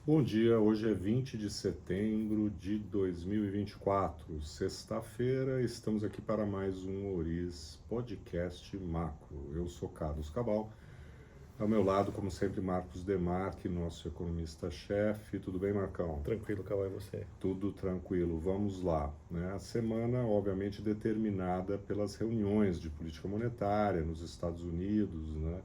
Bom dia, hoje é 20 de setembro de 2024, sexta-feira, estamos aqui para mais um Ouriz Podcast Macro. Eu sou Carlos Cabal, ao meu lado, como sempre, Marcos Demarque, nosso economista-chefe. Tudo bem, Marcão? Tranquilo, Cauã, é você. Tudo tranquilo, vamos lá. Né? A semana, obviamente, determinada pelas reuniões de política monetária nos Estados Unidos, né?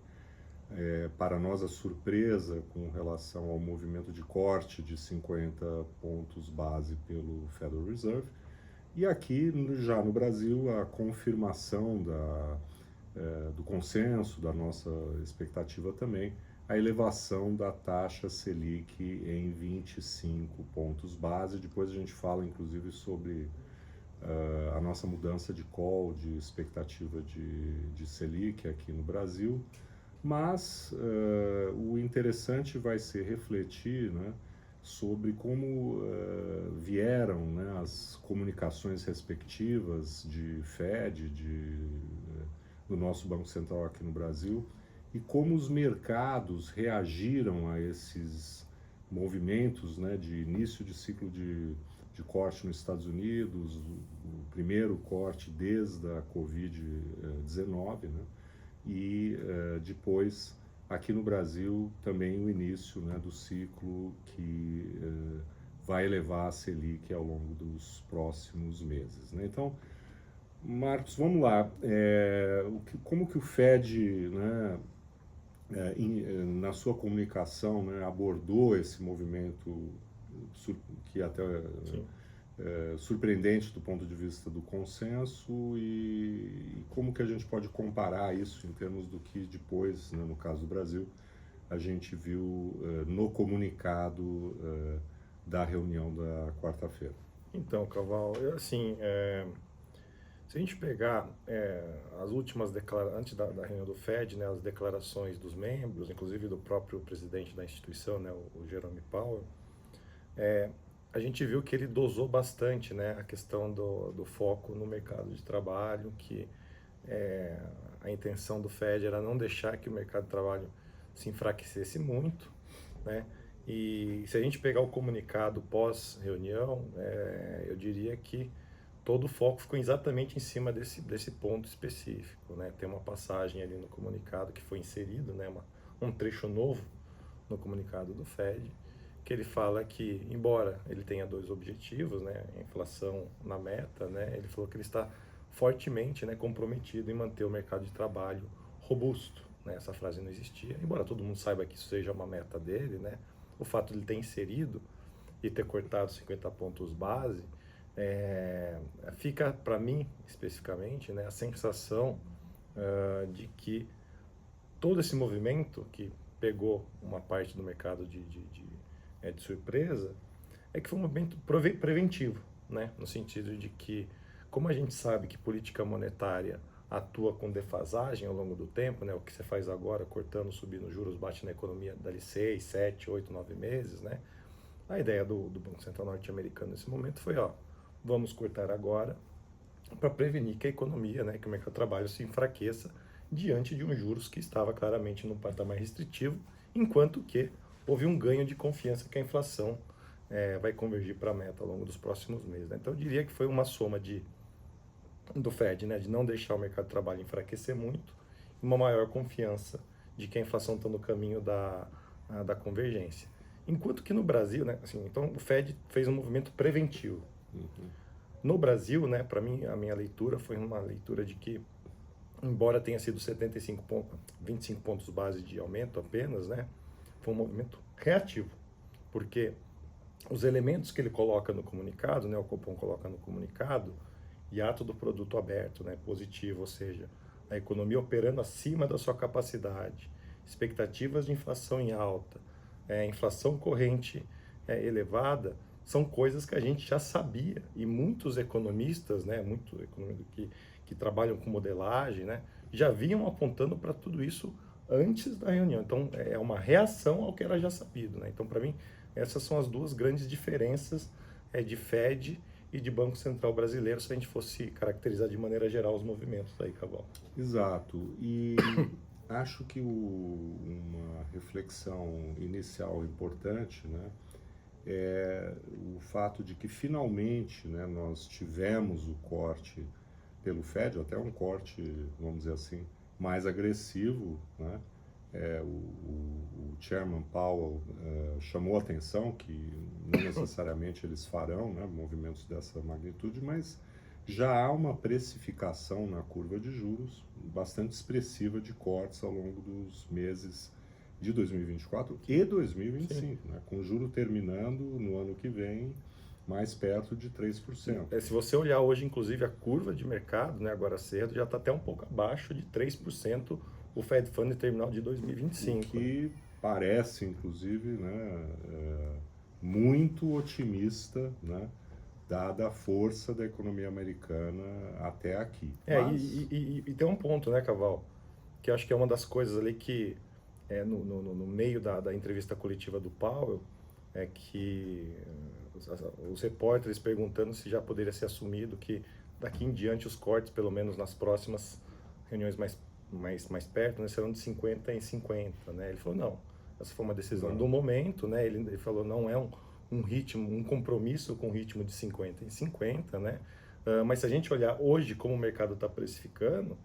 Para nossa surpresa com relação ao movimento de corte de 50 pontos base pelo Federal Reserve. E aqui, já no Brasil, a confirmação do consenso, da nossa expectativa também, a elevação da taxa Selic em 25 pontos base. Depois a gente fala, inclusive, sobre a nossa mudança de call, de expectativa de Selic aqui no Brasil. Mas o interessante vai ser refletir, né, sobre como vieram, né, as comunicações respectivas de Fed, do nosso Banco Central aqui no Brasil, e como os mercados reagiram a esses movimentos, né, de início de ciclo de corte nos Estados Unidos, o primeiro corte desde a Covid-19, né? E depois aqui no Brasil também o início, né, do ciclo que vai elevar a Selic ao longo dos próximos meses. Né? Então, Marcos, vamos lá. Como que o Fed, né, na sua comunicação, né, abordou esse movimento que até Sim. surpreendente do ponto de vista do consenso e como que a gente pode comparar isso em termos do que depois, né, no caso do Brasil, a gente viu no comunicado da reunião da quarta-feira. Então, Caval, se a gente pegar as últimas declarações, antes da reunião do Fed, né, as declarações dos membros, inclusive do próprio presidente da instituição, né, o Jerome Powell, a gente viu que ele dosou bastante, né, a questão do foco no mercado de trabalho, que a intenção do Fed era não deixar que o mercado de trabalho se enfraquecesse muito, né? E se a gente pegar o comunicado pós-reunião, eu diria que todo o foco ficou exatamente em cima desse ponto específico, né? Tem uma passagem ali no comunicado que foi inserido, né? Um trecho novo no comunicado do Fed, que ele fala que, embora ele tenha dois objetivos, né? A inflação na meta, né? Ele falou que ele está fortemente, né, comprometido em manter o mercado de trabalho robusto. Né? Essa frase não existia, embora todo mundo saiba que isso seja uma meta dele, né? O fato de ele ter inserido e ter cortado 50 pontos base, fica para mim especificamente, né, a sensação de que todo esse movimento que pegou uma parte do mercado de surpresa é que foi um movimento preventivo, né, no sentido de que, como a gente sabe que política monetária atua com defasagem ao longo do tempo, né, o que você faz agora, cortando, subindo juros, bate na economia dali 6, 7, 8, 9 meses, né? A ideia do Banco Central norte-americano nesse momento foi, ó, vamos cortar agora para prevenir que a economia, né, que o mercado de trabalho se enfraqueça diante de um juros que estava claramente num patamar restritivo, enquanto que houve um ganho de confiança que a inflação vai convergir para a meta ao longo dos próximos meses. Né? Então eu diria que foi uma soma do Fed, né, de não deixar o mercado de trabalho enfraquecer muito, e uma maior confiança de que a inflação está no caminho da convergência. Enquanto que no Brasil, né, assim, então o Fed fez um movimento preventivo. Uhum. No Brasil, né, para mim, a minha leitura foi uma leitura de que, embora tenha sido 75 pontos, 25 pontos base de aumento apenas, né, foi um movimento reativo, porque os elementos que ele coloca no comunicado, né, o Copom coloca no comunicado, hiato do produto aberto, né, positivo, ou seja, a economia operando acima da sua capacidade, expectativas de inflação em alta, inflação corrente elevada, são coisas que a gente já sabia e muitos economistas, né, muito economistas que trabalham com modelagem, né, já vinham apontando para tudo isso antes da reunião. Então, é uma reação ao que era já sabido. Né? Então, para mim, essas são as duas grandes diferenças de Fed e de Banco Central brasileiro, se a gente fosse caracterizar de maneira geral os movimentos aí, Cabal. Exato. E acho que uma reflexão inicial importante, né, é o fato de que finalmente, né, nós tivemos o corte pelo Fed, até um corte, vamos dizer assim, mais agressivo, né? O Chairman Powell chamou a atenção que não necessariamente eles farão, né, movimentos dessa magnitude, mas já há uma precificação na curva de juros bastante expressiva de cortes ao longo dos meses de 2024 e 2025, né, com o juro terminando no ano que vem mais perto de 3%. Se você olhar hoje, inclusive, a curva de mercado, né, agora cedo, já está até um pouco abaixo de 3% o Fed Fund terminal de 2025. O que parece, inclusive, né, muito otimista, né, dada a força da economia americana até aqui. Mas... e tem um ponto, né, Caval, que eu acho que é uma das coisas ali que, no meio da entrevista coletiva do Powell, é que os repórteres perguntando se já poderia ser assumido que daqui em diante os cortes, pelo menos nas próximas reuniões mais perto, né, serão de 50 em 50, né? Ele falou, não, essa foi uma decisão do momento, né? Ele falou, não é um ritmo, um compromisso com ritmo de 50 em 50, né? Mas se a gente olhar hoje como o mercado está precificando,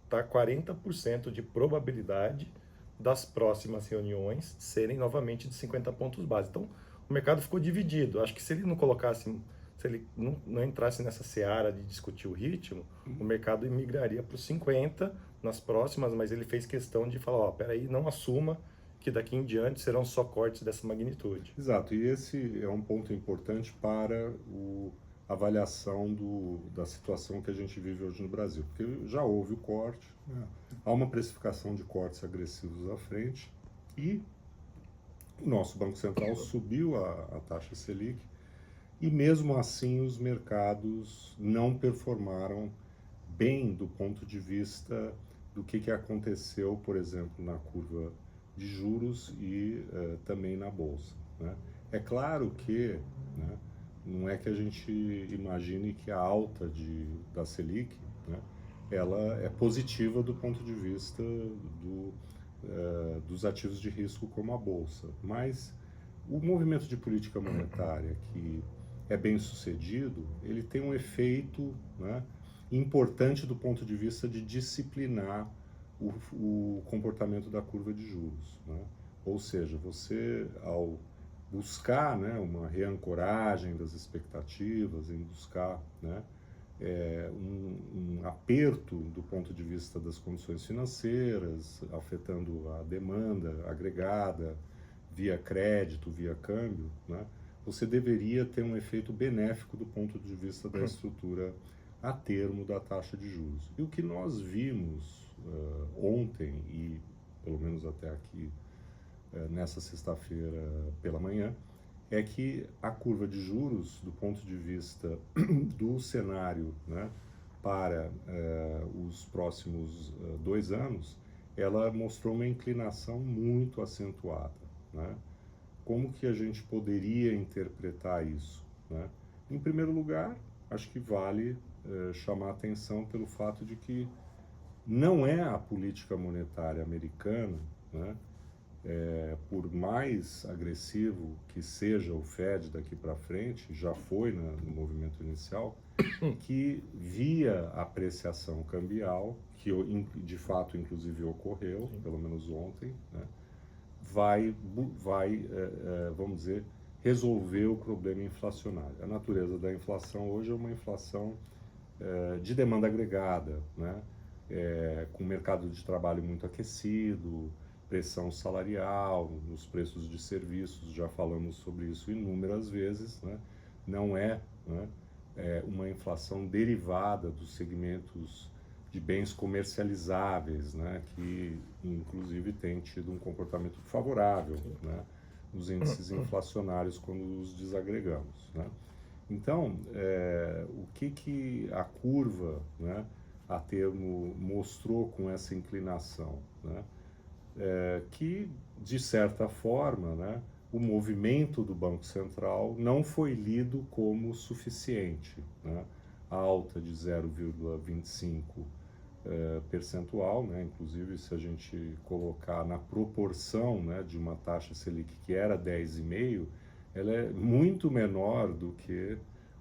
tá 40% de probabilidade das próximas reuniões serem novamente de 50 pontos base. Então, o mercado ficou dividido. Acho que se ele não colocasse, se ele não entrasse nessa seara de discutir o ritmo, o mercado migraria para os 50 nas próximas, mas ele fez questão de falar, peraí, não assuma que daqui em diante serão só cortes dessa magnitude. Exato, e esse é um ponto importante para a avaliação da situação que a gente vive hoje no Brasil, porque já houve o corte, né? Há uma precificação de cortes agressivos à frente e o nosso Banco Central subiu a taxa Selic e mesmo assim os mercados não performaram bem do ponto de vista do que aconteceu, por exemplo, na curva de juros e também na Bolsa, né? É claro que, né, não é que a gente imagine que a alta da Selic, né, ela é positiva do ponto de vista dos ativos de risco como a Bolsa, mas o movimento de política monetária que é bem sucedido, ele tem um efeito, né, importante do ponto de vista de disciplinar o comportamento da curva de juros, né? Ou seja, você ao buscar, né, uma reancoragem das expectativas, em buscar, né, um aperto do ponto de vista das condições financeiras, afetando a demanda agregada via crédito, via câmbio, né, você deveria ter um efeito benéfico do ponto de vista da estrutura a termo da taxa de juros. E o que nós vimos ontem e pelo menos até aqui nessa sexta-feira pela manhã é que a curva de juros do ponto de vista do cenário, né, para os próximos 2 anos, ela mostrou uma inclinação muito acentuada, né? Como que a gente poderia interpretar isso, né? Em primeiro lugar, acho que vale chamar a atenção pelo fato de que não é a política monetária americana, né, por mais agressivo que seja o Fed daqui para frente, já foi no movimento inicial, que via apreciação cambial, que de fato inclusive ocorreu, pelo menos ontem, né, vai vamos dizer, resolver o problema inflacionário. A natureza da inflação hoje é uma inflação de demanda agregada, né? Com o mercado de trabalho muito aquecido, pressão salarial, nos preços de serviços, já falamos sobre isso inúmeras vezes, né? Não é, né, uma inflação derivada dos segmentos de bens comercializáveis, né, que inclusive tem tido um comportamento favorável, né, nos índices inflacionários quando os desagregamos, né? Então, o que a curva, né, a termo mostrou com essa inclinação, né? Que, de certa forma, né, o movimento do Banco Central não foi lido como suficiente, né? A alta de 0,25 percentual, né? Inclusive se a gente colocar na proporção, né, de uma taxa Selic que era 10,5, ela é muito menor do que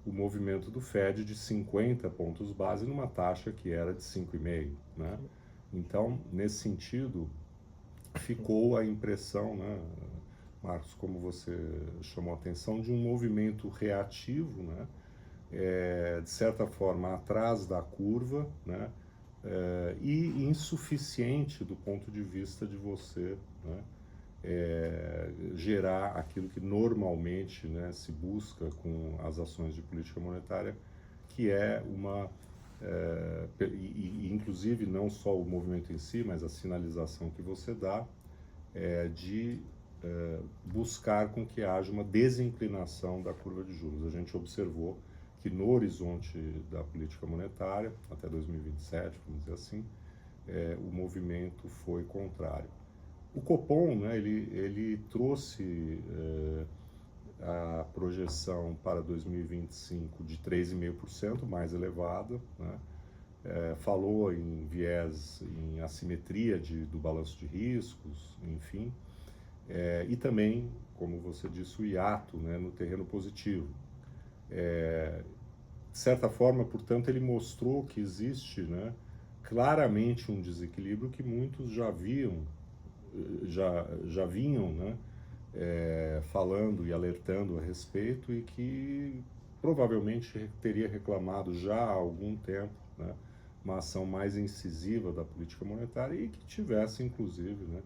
o movimento do Fed de 50 pontos base numa taxa que era de 5,5, né? Então, nesse sentido, ficou a impressão, né, Marcos, como você chamou a atenção, de um movimento reativo, né, de certa forma atrás da curva, né, e insuficiente do ponto de vista de você, né, gerar aquilo que normalmente, né, se busca com as ações de política monetária, que é uma inclusive não só o movimento em si, mas a sinalização que você dá de buscar com que haja uma desinclinação da curva de juros. A gente observou que no horizonte da política monetária, até 2027, vamos dizer assim, o movimento foi contrário. O Copom, né, ele trouxe a projeção para 2025 de 3,5%, mais elevada, né? Falou em viés, em assimetria do balanço de riscos, enfim, e também, como você disse, o hiato, né, no terreno positivo. De certa forma, portanto, ele mostrou que existe, né, claramente um desequilíbrio que muitos já vinham, né, falando e alertando a respeito, e que provavelmente teria reclamado já há algum tempo, né, uma ação mais incisiva da política monetária e que tivesse, inclusive, né,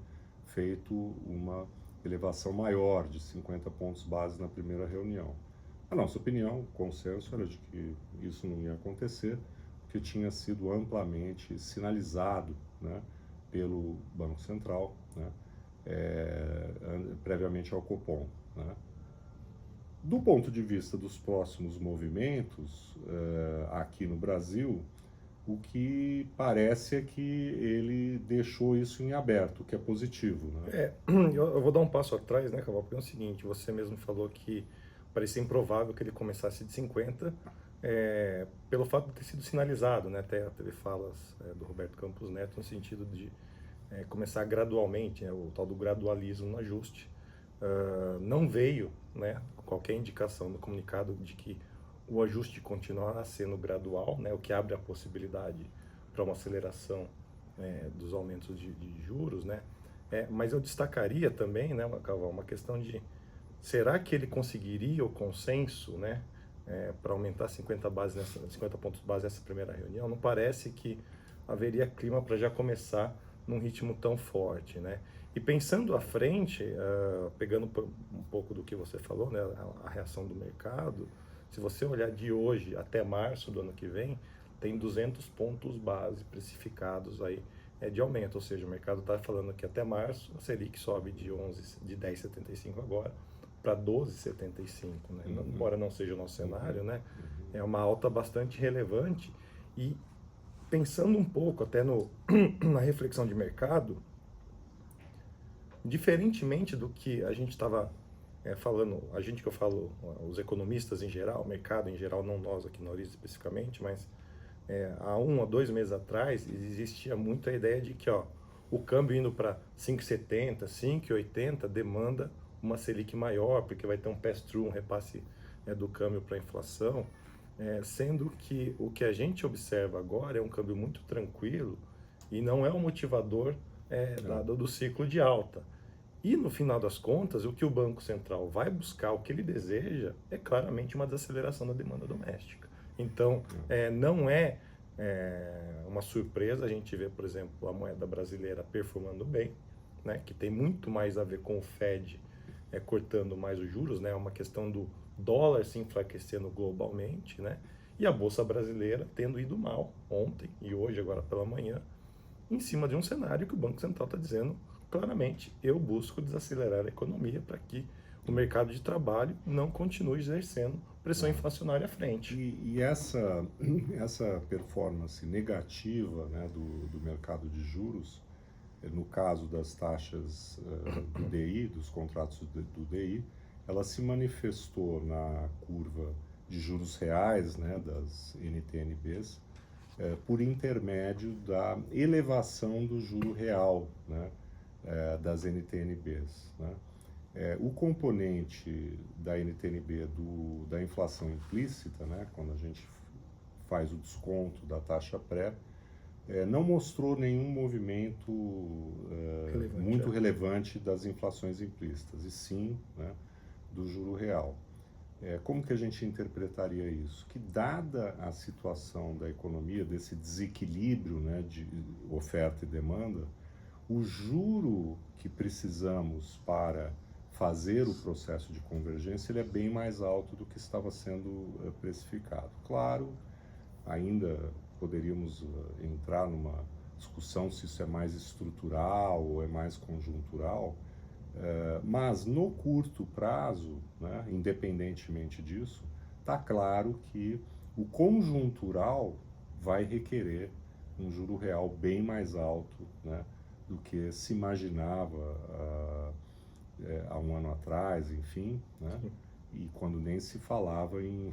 feito uma elevação maior de 50 pontos base na primeira reunião. A nossa opinião, o consenso, era de que isso não ia acontecer, porque tinha sido amplamente sinalizado, né, pelo Banco Central, né, previamente ao Copom, né. Do ponto de vista dos próximos movimentos, aqui no Brasil, o que parece é que ele deixou isso em aberto, o que é positivo, né? Eu vou dar um passo atrás, né, Caval? Porque é o seguinte, você mesmo falou que parecia improvável que ele começasse de 50, pelo fato de ter sido sinalizado, né? Até teve falas do Roberto Campos Neto no sentido de começar gradualmente, né, o tal do gradualismo no ajuste. Não veio, né, qualquer indicação no comunicado de que o ajuste continuará sendo gradual, né, o que abre a possibilidade para uma aceleração dos aumentos de juros, né? Mas eu destacaria também, né, Caval, uma questão de será que ele conseguiria o consenso, né, para aumentar 50 pontos base nessa primeira reunião? Não parece que haveria clima para já começar num ritmo tão forte, né? E pensando à frente, pegando um pouco do que você falou, né, a reação do mercado, se você olhar de hoje até março do ano que vem, tem 200 pontos base precificados aí de aumento, ou seja, o mercado está falando que até março a Selic sobe de 10,75 agora para 12,75, né? Embora não seja o nosso cenário, né? É uma alta bastante relevante. E pensando um pouco até na reflexão de mercado, diferentemente do que a gente estava falando, a gente que eu falo, os economistas em geral, o mercado em geral, não nós aqui na Oriza especificamente, mas há 1 a 2 meses atrás existia muito a ideia de que o câmbio indo para 5,70, 5,80 demanda uma Selic maior, porque vai ter um pass-through, um repasse do câmbio para a inflação, sendo que o que a gente observa agora é um câmbio muito tranquilo e não é um motivador do ciclo de alta. E no final das contas, o que o Banco Central vai buscar, o que ele deseja, é claramente uma desaceleração da demanda doméstica. Então, não é uma surpresa a gente ver, por exemplo, a moeda brasileira performando bem, né, que tem muito mais a ver com o Fed cortando mais os juros, né, é uma questão do dólar se enfraquecendo globalmente, né, e a Bolsa Brasileira tendo ido mal ontem e hoje, agora pela manhã, em cima de um cenário que o Banco Central está dizendo claramente, eu busco desacelerar a economia para que o mercado de trabalho não continue exercendo pressão inflacionária à frente. E essa performance negativa, né, do mercado de juros, no caso das taxas do DI, dos contratos do DI, ela se manifestou na curva de juros reais, né, das NTNBs, por intermédio da elevação do juro real, né, das NTN-Bs, né. O componente da NTN-B da inflação implícita, né, quando a gente faz o desconto da taxa pré, não mostrou nenhum movimento muito relevante das inflações implícitas, e sim, né, do juro real. Como que a gente interpretaria isso? Que dada a situação da economia, desse desequilíbrio, né, de oferta e demanda, o juro que precisamos para fazer o processo de convergência ele é bem mais alto do que estava sendo precificado. Claro, ainda poderíamos entrar numa discussão se isso é mais estrutural ou é mais conjuntural, mas no curto prazo, né, independentemente disso, está claro que o conjuntural vai requerer um juro real bem mais alto, né, do que se imaginava há um ano atrás, enfim, né, e quando nem se falava em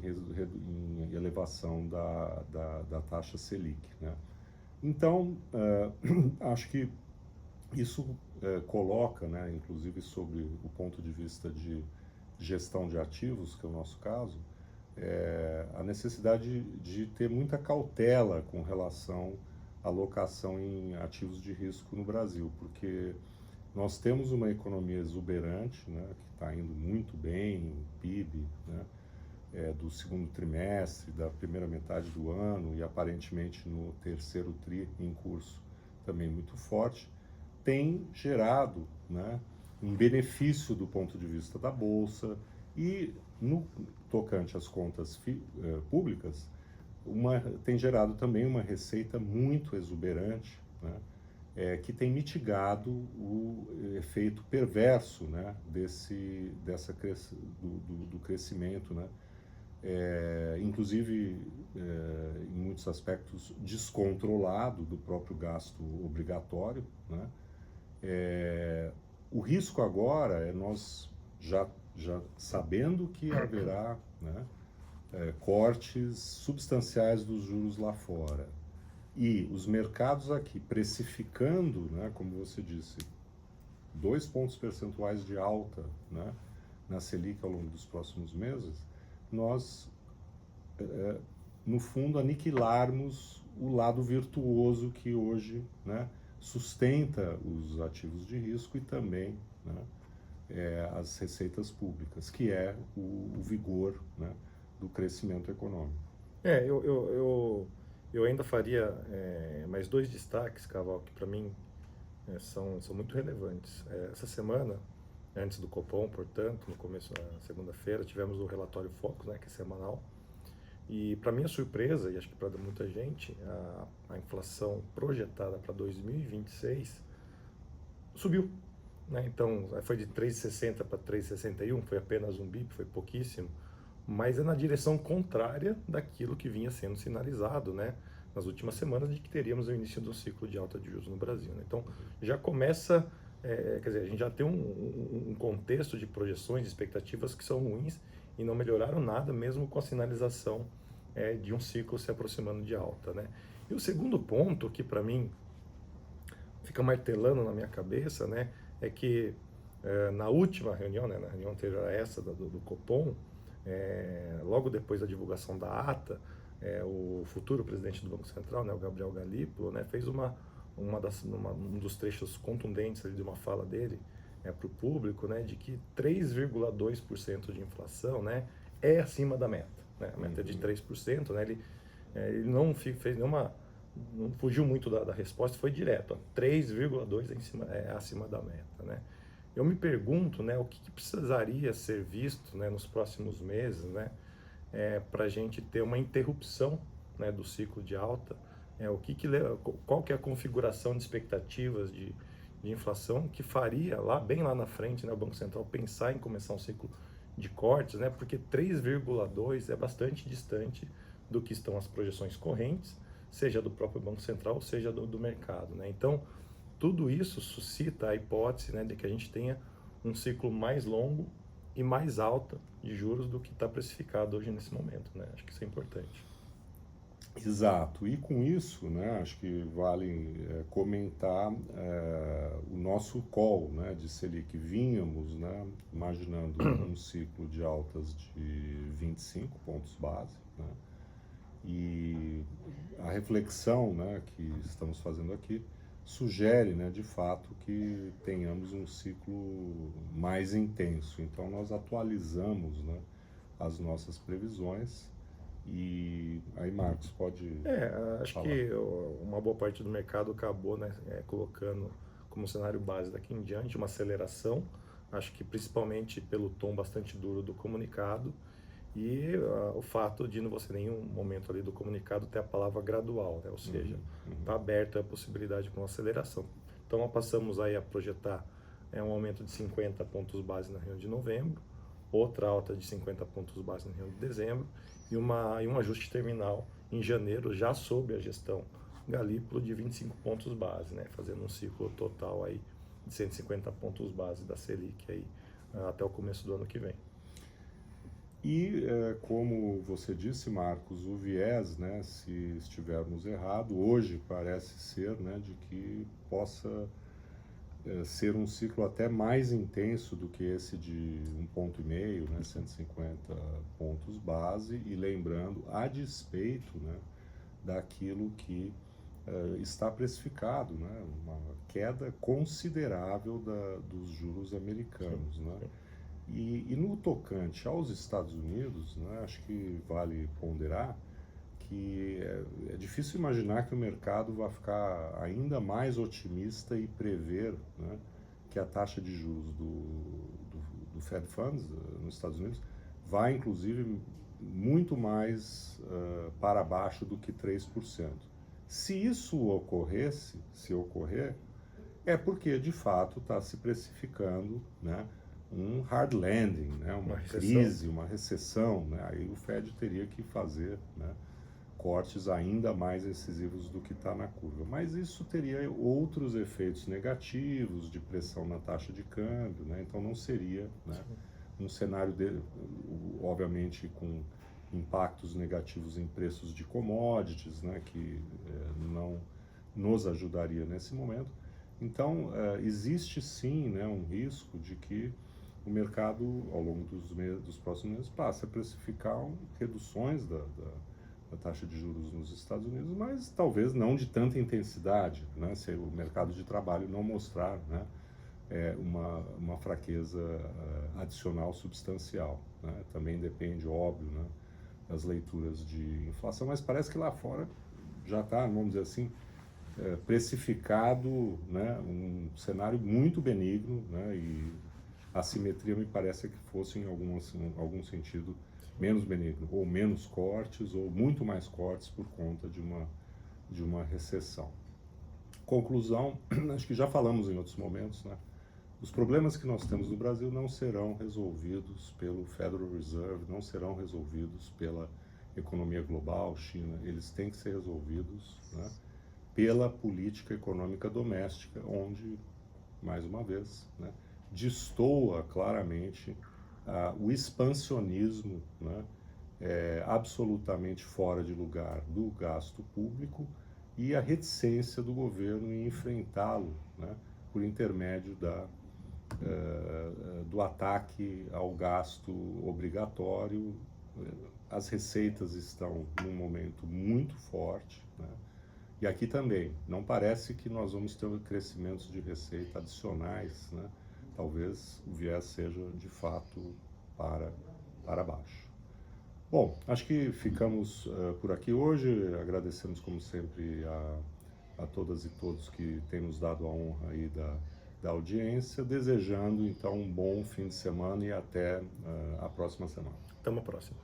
elevação da taxa Selic, né. Então, acho que isso coloca, né, inclusive sobre o ponto de vista de gestão de ativos, que é o nosso caso, a necessidade de ter muita cautela com relação à alocação em ativos de risco no Brasil, porque nós temos uma economia exuberante, né, que está indo muito bem, PIB, né, do segundo trimestre, da primeira metade do ano e aparentemente no terceiro tri em curso também muito forte, tem gerado, né, um benefício do ponto de vista da Bolsa e, no tocante às contas públicas, tem gerado também uma receita muito exuberante, né, que tem mitigado o efeito perverso, né, do crescimento, né, inclusive em muitos aspectos descontrolado do próprio gasto obrigatório, né. O risco agora é nós já sabendo que haverá, né, cortes substanciais dos juros lá fora e os mercados aqui precificando, né, como você disse, 2 pontos percentuais de alta, né, na Selic ao longo dos próximos meses, nós, no fundo, aniquilarmos o lado virtuoso que hoje, né, sustenta os ativos de risco e também, né, as receitas públicas, que é o vigor, né, do crescimento econômico. Eu ainda faria mais 2 destaques, Caval, que para mim são muito relevantes. Essa semana, antes do Copom, portanto, no começo da segunda-feira, tivemos o relatório Focus, né, que é semanal. E para minha surpresa, e acho que para muita gente, a inflação projetada para 2026 subiu, né? Então, foi de 3,60 para 3,61, foi apenas um bip, foi pouquíssimo, mas é na direção contrária daquilo que vinha sendo sinalizado, né, nas últimas semanas, de que teríamos o início de um ciclo de alta de juros no Brasil, né? Então, já começa, quer dizer, a gente já tem um contexto de projeções, de expectativas que são ruins e não melhoraram nada, mesmo com a sinalização de um ciclo se aproximando de alta, né? E o segundo ponto, que para mim fica martelando na minha cabeça, né, é que na última reunião, né, na reunião anterior a essa do Copom, logo depois da divulgação da ata, o futuro presidente do Banco Central, né, o Gabriel Galípolo, né, fez um dos trechos contundentes ali de uma fala dele para o público, né, de que 3,2% de inflação, né, é acima da meta, né, a meta é de 3%, né, ele não fez nenhuma, não fugiu muito da resposta, foi direto, 3,2% acima da meta, né. Eu me pergunto, né, o que precisaria ser visto, né, nos próximos meses, né, para a gente ter uma interrupção, né, do ciclo de alta, qual que é a configuração de expectativas de inflação que faria bem lá na frente, né, o Banco Central pensar em começar um ciclo de cortes, né, porque 3,2 é bastante distante do que estão as projeções correntes, seja do próprio Banco Central, seja do mercado, né. Então, tudo isso suscita a hipótese, né, de que a gente tenha um ciclo mais longo e mais alta de juros do que está precificado hoje nesse momento, né? Acho que isso é importante. Exato. E com isso, né, acho que vale comentar o nosso call, né, de Selic. Vínhamos, né, imaginando um ciclo de altas de 25 pontos base, né, e a reflexão, né, que estamos fazendo aqui sugere, né, de fato, que tenhamos um ciclo mais intenso. Então, nós atualizamos, né, as nossas previsões. E aí, Marcos, pode Acho falar. que uma boa parte do mercado acabou, né, colocando como cenário base daqui em diante uma aceleração, acho que principalmente pelo tom bastante duro do comunicado e o fato de não você em nenhum momento ali do comunicado ter a palavra gradual, né, ou seja, está aberta a possibilidade para uma aceleração. Então, nós passamos aí a projetar um aumento de 50 pontos base na reunião de novembro, outra alta de 50 pontos base na reunião de dezembro e um ajuste terminal em janeiro, já sob a gestão Galípolo, de 25 pontos base, né, fazendo um ciclo total aí de 150 pontos base da Selic aí, até o começo do ano que vem. E, como você disse, Marcos, o viés, né, se estivermos errado, hoje parece ser, né, de que possa ser um ciclo até mais intenso do que esse de 1,5 ponto, né, 150 pontos base, e lembrando, a despeito, né, daquilo que está precificado, né, uma queda considerável dos juros americanos, né? E no tocante aos Estados Unidos, né, acho que vale ponderar que é difícil imaginar que o mercado vai ficar ainda mais otimista e prever, né, que a taxa de juros do Fed Funds nos Estados Unidos vai, inclusive, muito mais para baixo do que 3%. Se isso ocorresse, se ocorrer, é porque, de fato, está se precificando, né, um hard landing, né, uma crise, uma recessão. Né, aí o Fed teria que fazer, né, cortes ainda mais incisivos do que está na curva. Mas isso teria outros efeitos negativos, de pressão na taxa de câmbio, né, então não seria, né, um cenário, obviamente, com impactos negativos em preços de commodities, né, que não nos ajudaria nesse momento. Então, existe sim, né, um risco de que o mercado, ao longo dos próximos meses, passe a precificar reduções da taxa de juros nos Estados Unidos, mas talvez não de tanta intensidade, né, se o mercado de trabalho não mostrar, né, uma fraqueza adicional substancial. Né. Também depende, óbvio, né, das leituras de inflação, mas parece que lá fora já está, vamos dizer assim, precificado, né, um cenário muito benigno, né, e a simetria me parece que fosse, em algum sentido, menos benigno, ou menos cortes, ou muito mais cortes por conta de uma recessão. Conclusão, acho que já falamos em outros momentos, né? Os problemas que nós temos no Brasil não serão resolvidos pelo Federal Reserve, não serão resolvidos pela economia global, China, eles têm que ser resolvidos, né, pela política econômica doméstica, onde, mais uma vez, né, destoa claramente o expansionismo, né, absolutamente fora de lugar do gasto público e a reticência do governo em enfrentá-lo, né, por intermédio do ataque ao gasto obrigatório. As receitas estão num momento muito forte, né? E aqui também, não parece que nós vamos ter crescimentos de receita adicionais, né? Talvez o viés seja, de fato, para baixo. Bom, acho que ficamos por aqui hoje. Agradecemos, como sempre, a todas e todos que têm nos dado a honra aí da audiência, desejando, então, um bom fim de semana e até a próxima semana. Até uma próxima.